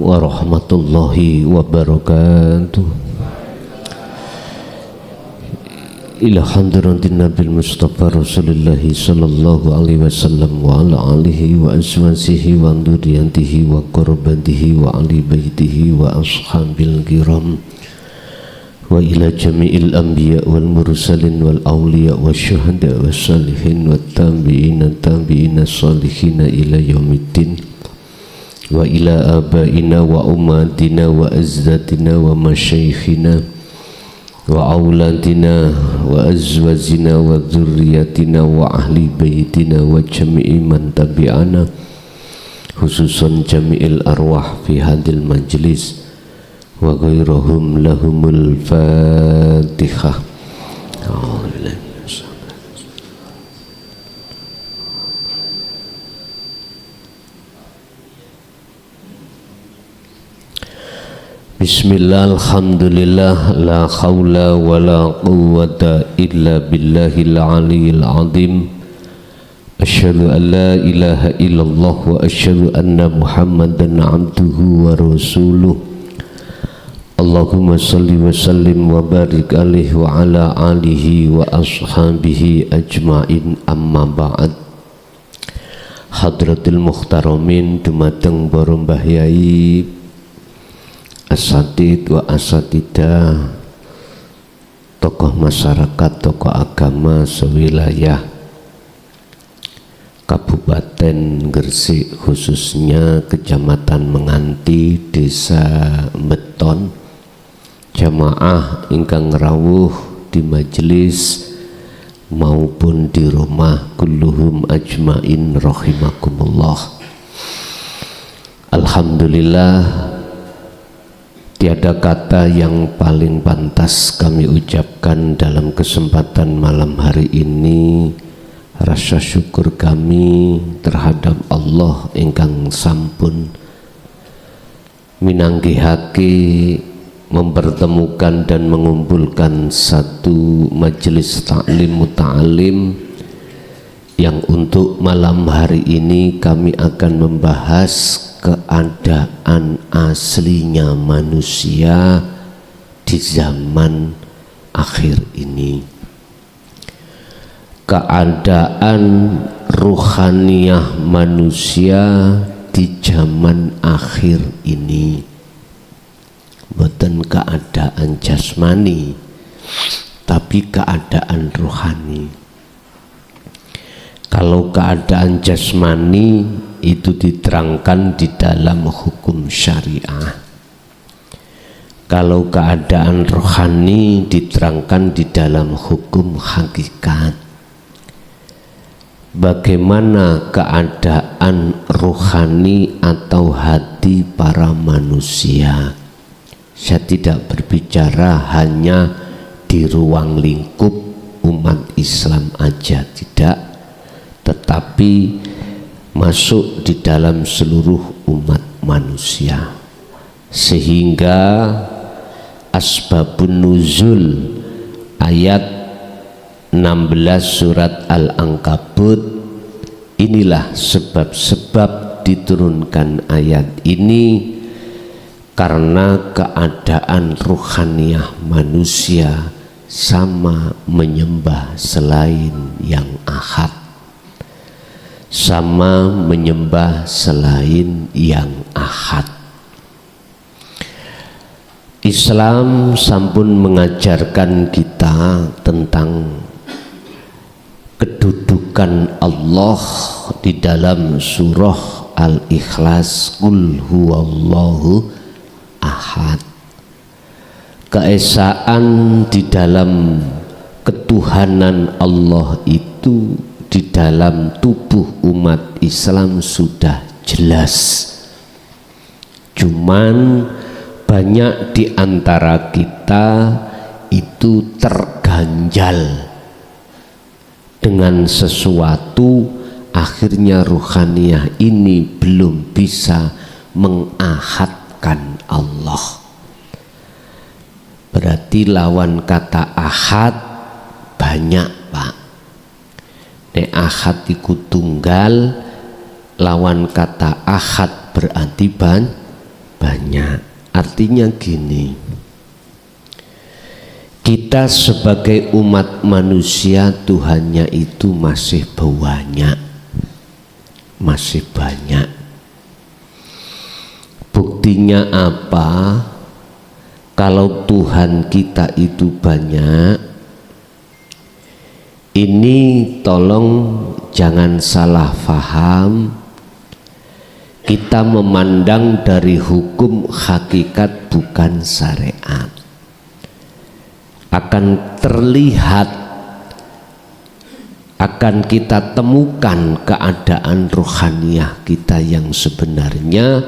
warahmatullahi wabarakatuh. Ila hadratin Nabil Mustafa Rasulullah sallallahu alaihi wasallam wa ala alihi wa azwajihi wa dzurriyyatihi wa qurrabatihi wa ali baitihi wa ashabil kiram wa ila jami'il anbiya wal mursalin wal awliya wasyuhada wassalihin wat tabi'ina salihin ila yaumiddin wa ila abaina wa ummatina wa azdatina wa masyayikhina wa auladina wa azwajina wa dzurriyyatina wa ahli baitina wa jami'i man tabi'ana khususan jami'il arwah fi hadil majlis wa ghairuhum lahumul fatihah. Bismillah, alhamdulillah, la khawla wa la quwwata illa billahil aliyyil azim. Asyhadu an la ilaha illallah wa asyhadu anna muhammadan abduhu wa rasuluh. Allahumma salli wa sallim wa barik alaihi wa ala alihi wa ashabihi ajma'in, amma ba'd. Hadratil muhtaramin, dumateng para mbah yai, asatid wa asatidah, tokoh masyarakat, tokoh agama sewilayah Kabupaten Gresik, khususnya Kecamatan Menganti, Desa Beton, jamaah ingkang rawuh di majelis maupun di rumah, kulluhum ajmain rahimakumullah. Alhamdulillah, tiada kata yang paling pantas kami ucapkan dalam kesempatan malam hari ini. Rasa syukur kami terhadap Allah ingkang sampun minanggihake mempertemukan dan mengumpulkan satu majelis taklim muta'alim yang untuk malam hari ini kami akan membahas keadaan aslinya manusia di zaman akhir ini, keadaan ruhaniyah manusia di zaman akhir ini, bukan keadaan jasmani tapi keadaan rohani. Kalau keadaan jasmani itu diterangkan di dalam hukum syariah, kalau keadaan rohani diterangkan di dalam hukum hakikat. Bagaimana keadaan rohani atau hati para manusia? Saya tidak berbicara hanya di ruang lingkup umat Islam aja, tidak, tetapi masuk di dalam seluruh umat manusia, sehingga asbabun nuzul ayat 16 surat Al-Ankabut, inilah sebab-sebab diturunkan ayat ini, karena keadaan ruhaniyah manusia sama menyembah selain yang ahad, sama menyembah selain yang ahad. Islam sampun mengajarkan kita tentang kedudukan Allah di dalam surah Al-Ikhlas, Qul huwallahu ahad. Keesaan di dalam ketuhanan Allah itu di dalam tubuh umat Islam sudah jelas. Cuman banyak di antara kita itu terganjal dengan sesuatu, akhirnya ruhaniyah ini belum bisa mengahadkan Allah. Berarti lawan kata ahad banyak, Pak. Nek ahad iku tunggal, lawan kata ahad berarti banyak. Artinya gini, kita sebagai umat manusia Tuhannya itu masih banyak, masih banyak. Buktinya apa? Kalau Tuhan kita itu banyak, ini tolong jangan salah faham. Kita memandang dari hukum hakikat bukan syariat. Akan terlihat, akan kita temukan keadaan rohaniyah kita yang sebenarnya,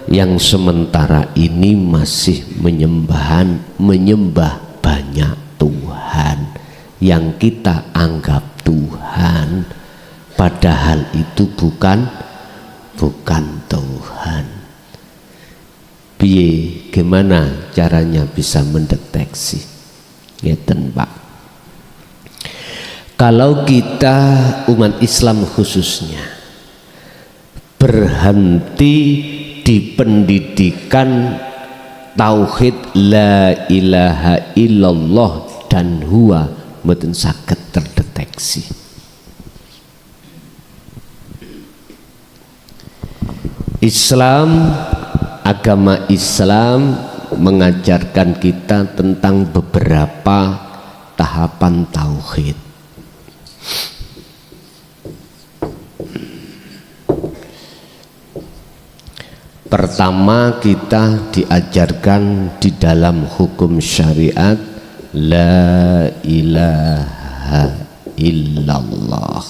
yang sementara ini masih menyembah banyak Tuhan yang kita anggap Tuhan, padahal itu bukan Tuhan. Piye, gimana caranya bisa mendeteksi? Ngeten Pak, kalau kita umat Islam khususnya berhenti di pendidikan tauhid la ilaha illallah dan huwa, mboten saged terdeteksi. Islam, agama Islam mengajarkan kita tentang beberapa tahapan tauhid. Pertama, kita diajarkan di dalam hukum syariat la ilaha illallah.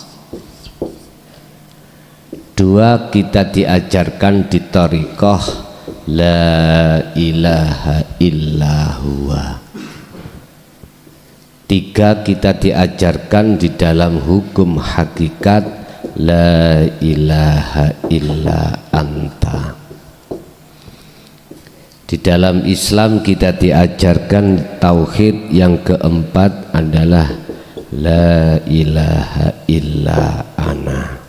Dua, kita diajarkan di thariqah la ilaha illallah. Tiga, kita diajarkan di dalam hukum hakikat la ilaha illa anta. Di dalam Islam kita diajarkan tauhid yang keempat adalah la ilaha illa ana.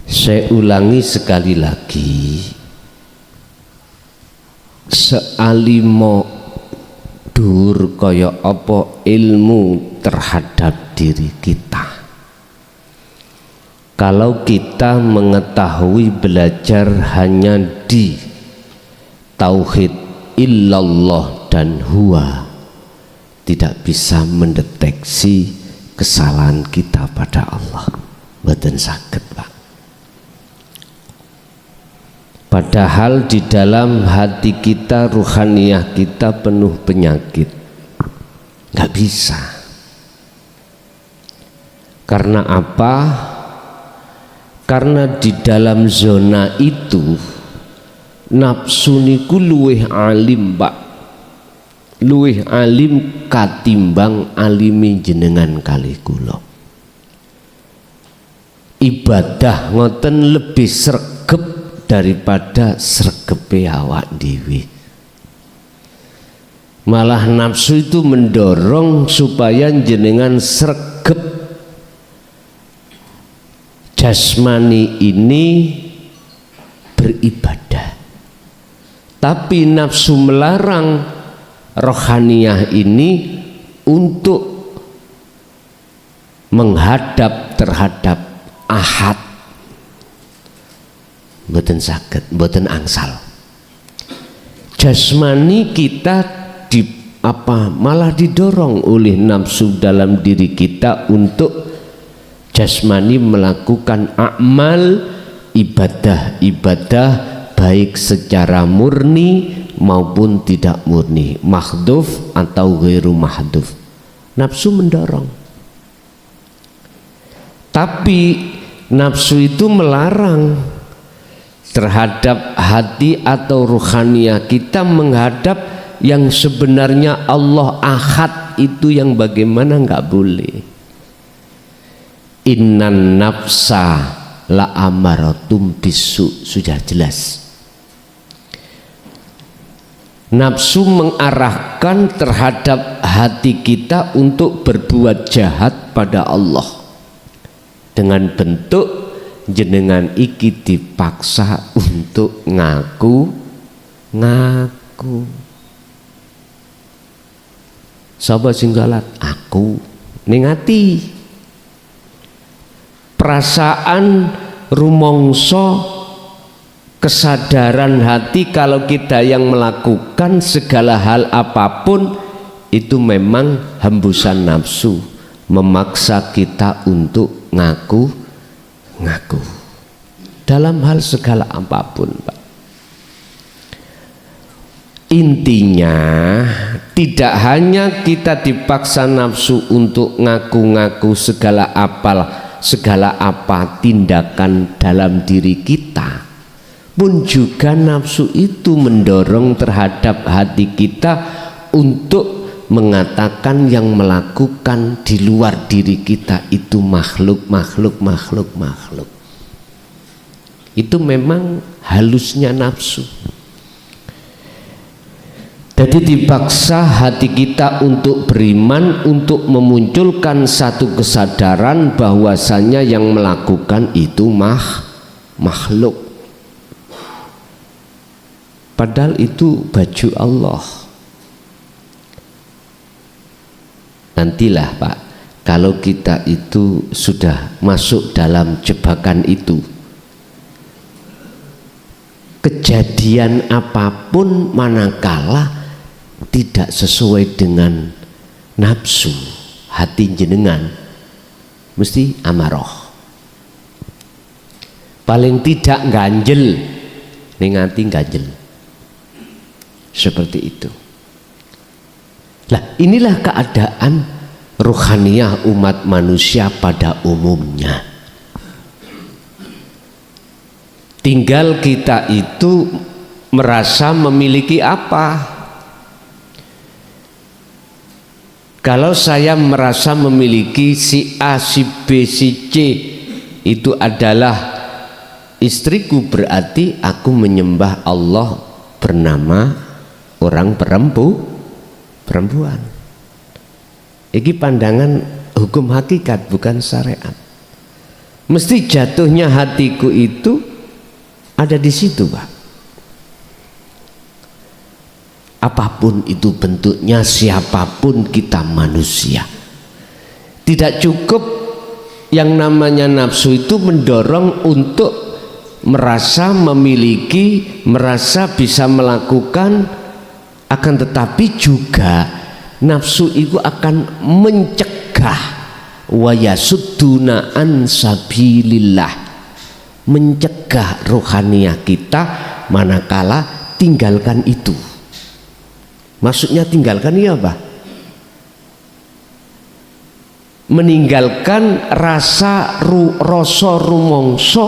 Saya ulangi sekali lagi, sealimo dur kaya apa ilmu terhadap diri kita, kalau kita mengetahui belajar hanya di tauhid illallah dan huwa, tidak bisa mendeteksi kesalahan kita pada Allah. Mboten saged Pak. Padahal di dalam hati kita, ruhaniyah kita penuh penyakit, nggak bisa. Karena apa? Karena di dalam zona itu nafsu niku luweh alim Pak, luweh alim katimbang alimi jenengan kalih kula. Ibadah ngoten lebih sregep daripada sregepe awak dhewe. Malah nafsu itu mendorong supaya jenengan sregep jasmani ini beribadah, tapi nafsu melarang rohaniyah ini untuk menghadap terhadap ahad. Mboten saged, mboten angsal. Jasmani kita malah didorong oleh nafsu dalam diri kita untuk jasmani melakukan amal ibadah-ibadah baik secara murni maupun tidak murni, mahdhuf atau ghairu mahdhuf. Nafsu mendorong. Tapi nafsu itu melarang terhadap hati atau ruhaniyah kita menghadap yang sebenarnya Allah ahad itu, yang bagaimana nggak boleh. Innan nafsa la amaratum bisu, sudah jelas. Nafsu mengarahkan terhadap hati kita untuk berbuat jahat pada Allah dengan bentuk jenengan iki dipaksa untuk ngaku. Sapa sing salat? Aku. Ning ati perasaan rumangsa kesadaran hati kalau kita yang melakukan segala hal apapun itu memang hembusan nafsu memaksa kita untuk ngaku dalam hal segala apapun, Pak. Intinya tidak hanya kita dipaksa nafsu untuk ngaku-ngaku segala apa tindakan dalam diri kita, pun juga nafsu itu mendorong terhadap hati kita untuk mengatakan yang melakukan di luar diri kita itu makhluk. Itu memang halusnya nafsu. Jadi dipaksa hati kita untuk beriman, untuk memunculkan satu kesadaran bahwasanya yang melakukan itu makhluk. Padahal itu baju Allah. Nantilah Pak, kalau kita itu sudah masuk dalam jebakan itu, kejadian apapun manakala tidak sesuai dengan nafsu hati jenengan, mesti amarah. Paling tidak ganjel, ningati ganjel. Seperti itu. Lah inilah keadaan ruhaniyah umat manusia pada umumnya. Tinggal kita itu merasa memiliki apa. Kalau saya merasa memiliki si A, si B, si C itu adalah istriku, berarti aku menyembah Allah bernama orang perempuan. Ini pandangan hukum hakikat, bukan syariat. Mesti jatuhnya hatiku itu ada di situ, Pak. Apapun itu bentuknya, siapapun kita manusia, tidak cukup yang namanya nafsu itu mendorong untuk merasa memiliki, merasa bisa melakukan, akan tetapi juga nafsu itu akan mencegah wa yasudduna an sabilillah, mencegah rohaniyah kita manakala tinggalkan itu. Maksudnya tinggalkan ya apa? Meninggalkan rasa rumongso,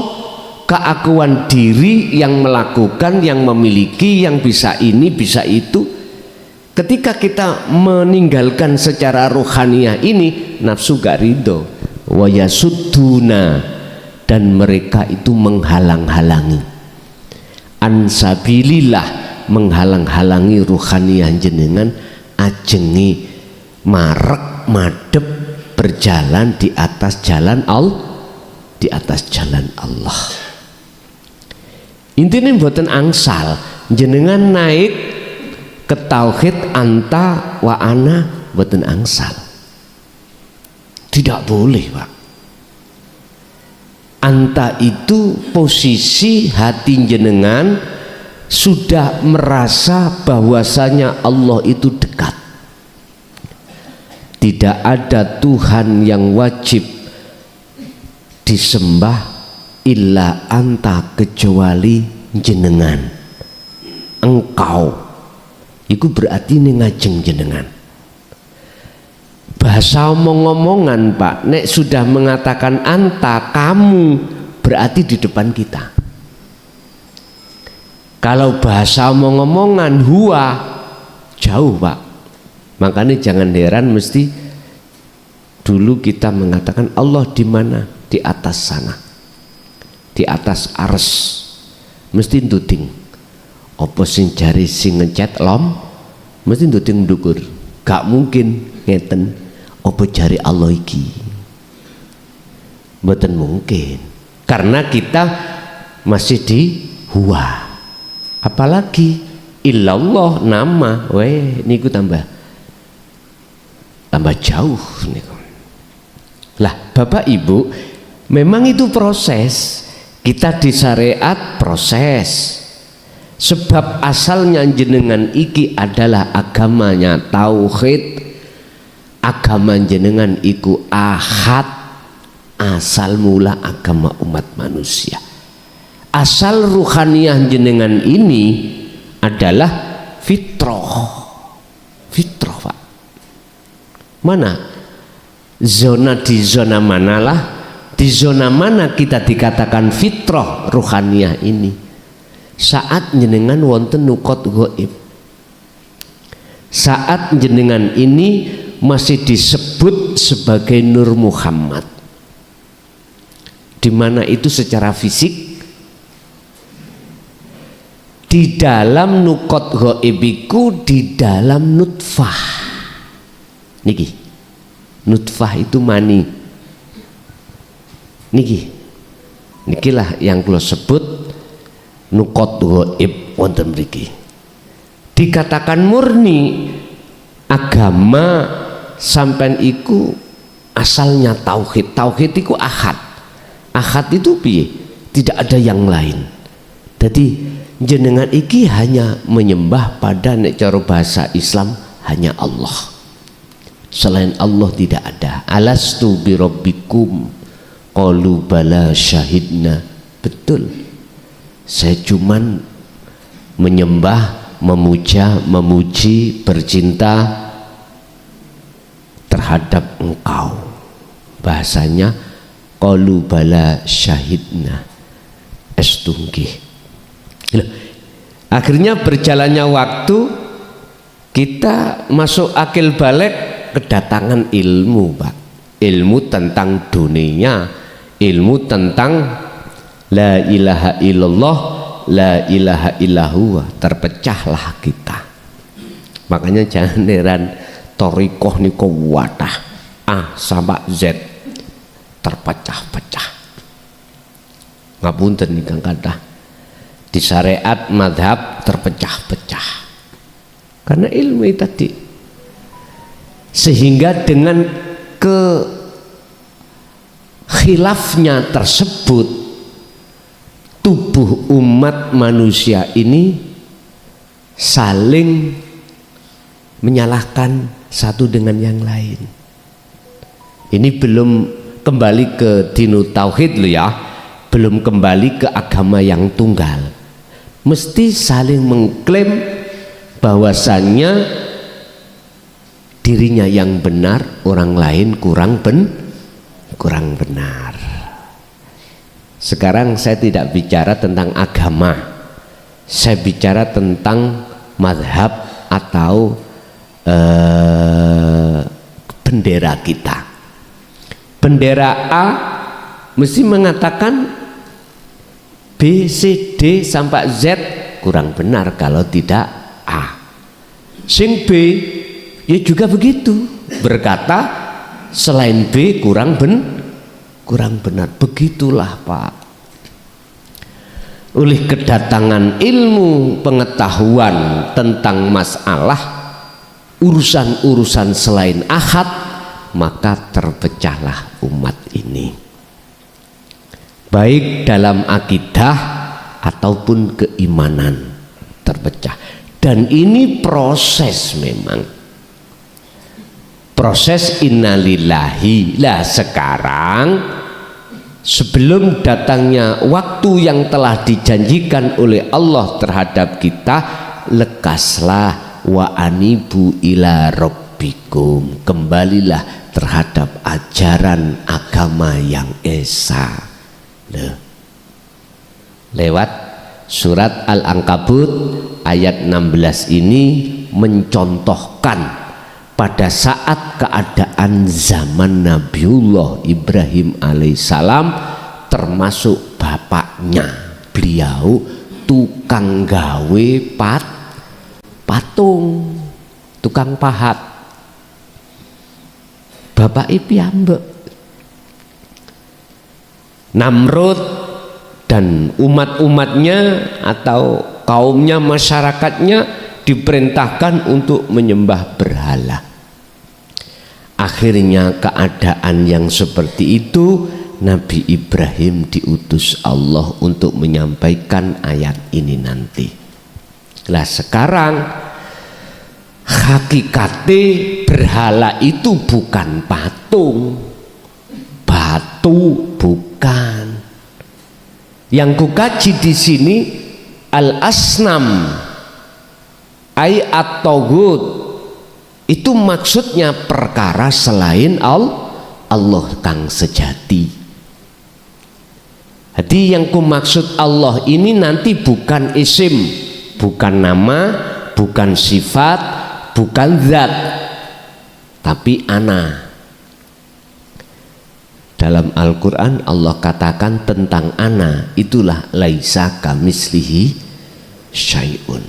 keakuan diri yang melakukan, yang memiliki, yang bisa ini, bisa itu. Ketika kita meninggalkan secara rohaniyah ini, nafsu gak ridho. Wa yasudduna, dan mereka itu menghalang-halangi. Ansabilillah, menghalang-halangi ruhaniyah jenengan ajengi marek madep berjalan di atas jalan Allah. Intinya mboten angsal jenengan naik ke tauhid anta wa ana, mboten angsal. Tidak boleh, Pak. Anta itu posisi hati jenengan sudah merasa bahwasanya Allah itu dekat. Tidak ada Tuhan yang wajib disembah illa anta, kecuali jenengan. Engkau itu berarti ngajeng jenengan. Bahasa omong-omongan, Pak, nek sudah mengatakan anta, kamu, berarti di depan kita. Kalau bahasa omong-omongan huwa, jauh, Pak. Makanya jangan heran mesti dulu kita mengatakan Allah di mana? Di atas sana, di atas ars. Mesti nduding. Apa sing jari sing ngecet lom? Mesti nduding ndukur. Gak mungkin ngeten. Apa jari Allah iki? Mboten mungkin. karena kita masih di huwa. Apalagi illallah nama, niku tambah jauh niku. Lah Bapak Ibu, memang itu proses. Kita di syariat proses, sebab asalnya jenengan iki adalah agamanya tauhid, agama jenengan iku ahad, asal mula agama umat manusia. Asal ruhaniyah jenengan ini adalah fitrah Pak. Mana zona, di zona manalah, di zona mana kita dikatakan fitrah ruhaniyah ini? Saat jenengan wonten nukot goib, saat jenengan ini masih disebut sebagai Nur Muhammad, di mana itu secara fisik di dalam nukot goibiku, di dalam nutfah niki. Nutfah itu mani nikilah yang kula sebut nukot goib wonten mriki. Dikatakan murni agama sampean iku asalnya tauhid. Tauhid iku ahad. Ahad itu piye? Tidak ada yang lain. Jadi jenengan iki hanya menyembah pada nek cara bahasa Islam hanya Allah. Selain Allah tidak ada. Alastu birabbikum qalu bala syahidna. Betul, saya cuman menyembah, memuja, memuji, bercinta terhadap engkau. Bahasanya qalu bala syahidna, estunggih. Akhirnya berjalannya waktu, kita masuk akil balik, kedatangan ilmu Pak. Ilmu tentang dunia, ilmu tentang la ilaha illallah, la ilaha illahu. Terpecahlah kita. Makanya jangan heran thariqah niku wadah A sampai Z terpecah-pecah. Ngapunten nikang kathah di syariat madhab terpecah-pecah karena ilmu tadi. Sehingga dengan khilafnya tersebut, tubuh umat manusia ini saling menyalahkan satu dengan yang lain. Ini belum kembali ke dinu tauhid loh ya, belum kembali ke agama yang tunggal. Mesti saling mengklaim bahwasannya dirinya yang benar, orang lain kurang benar. Sekarang saya tidak bicara tentang agama, saya bicara tentang madhab atau bendera kita. Bendera A mesti mengatakan B, C, D sampai Z kurang benar kalau tidak A. Sing B ya juga begitu, berkata selain B kurang benar. Begitulah Pak. Oleh kedatangan ilmu pengetahuan tentang masalah urusan-urusan selain ahad, maka terpecahlah umat ini, baik dalam akidah ataupun keimanan terpecah. Dan ini proses, memang proses innalillahi. Lah sekarang sebelum datangnya waktu yang telah dijanjikan oleh Allah terhadap kita, lekaslah wa anibu ila rabbikum, kembalilah terhadap ajaran agama yang esa. Lewat surat Al-Ankabut ayat 16 ini mencontohkan pada saat keadaan zaman Nabiullah Ibrahim alaihissalam, termasuk bapaknya beliau tukang gawe patung, tukang pahat. Bapak piyambak Namrud dan umat-umatnya atau kaumnya, masyarakatnya diperintahkan untuk menyembah berhala. Akhirnya keadaan yang seperti itu, Nabi Ibrahim diutus Allah untuk menyampaikan ayat ini nanti. Lah sekarang hakikate berhala itu bukan patung, batu bukan. Yang kukaji di sini al-asnam ay at-taghut, itu maksudnya perkara selain Allah kang sejati. Jadi yang kumaksud Allah ini nanti bukan isim, bukan nama, bukan sifat, bukan zat, tapi ana. Dalam Al-Quran Allah katakan tentang ana, itulah laisa kamislihi syai'un.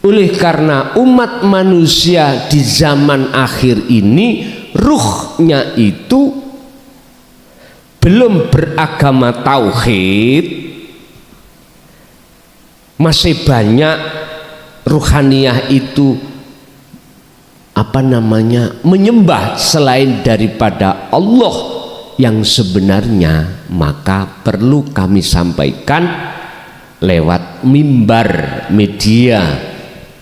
Oleh karena umat manusia di zaman akhir ini ruhnya itu belum beragama tauhid, masih banyak ruhaniyah itu menyembah selain daripada Allah yang sebenarnya, maka perlu kami sampaikan lewat mimbar media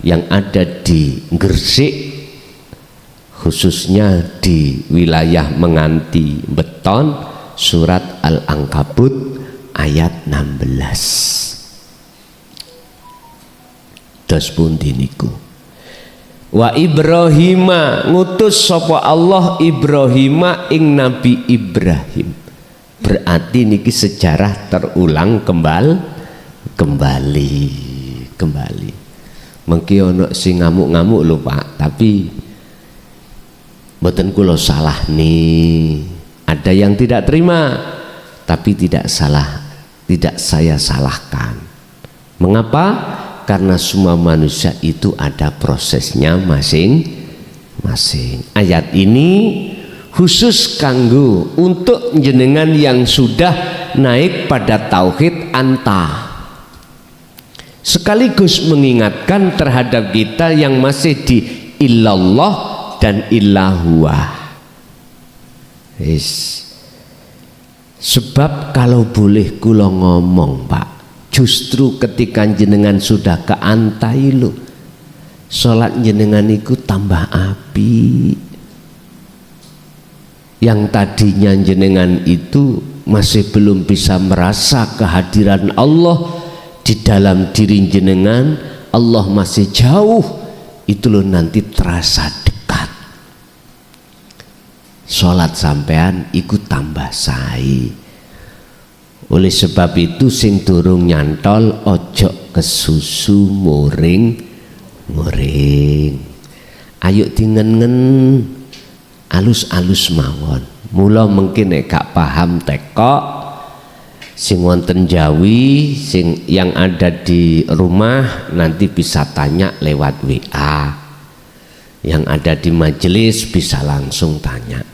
yang ada di Gresik, khususnya di wilayah Menganti Beton, surat Al-Ankabut ayat 16. Dos pundi niku? Wa Ibrahima, ngutus sapa Allah Ibrahima ing Nabi Ibrahim. Berarti niki sejarah terulang kembali. Mengki ono sing ngamuk-ngamuk lho Pak, tapi mboten kula salah nih. Ada yang tidak terima, tapi tidak saya salahkan. Mengapa? Karena semua manusia itu ada prosesnya masing-masing. Ayat ini khusus kanggo untuk jenengan yang sudah naik pada tauhid anta, sekaligus mengingatkan terhadap kita yang masih di illallah dan illahuwa. Sebab kalau boleh kula ngomong Pak, justru ketika jenengan sudah keantai lo, sholat jenengan itu tambah api. Yang tadinya jenengan itu masih belum bisa merasa kehadiran Allah di dalam diri jenengan, Allah masih jauh, itu loh nanti terasa dekat. Sholat sampean ikut tambah sae. Oleh sebab itu sing durung nyantol ojo kesusu muring. Ayo dingen-ngen alus-alus mawon. Mula mungkin nek gak paham tekok sing wonten Jawi, sing yang ada di rumah nanti bisa tanya lewat WA. Yang ada di majelis bisa langsung tanya.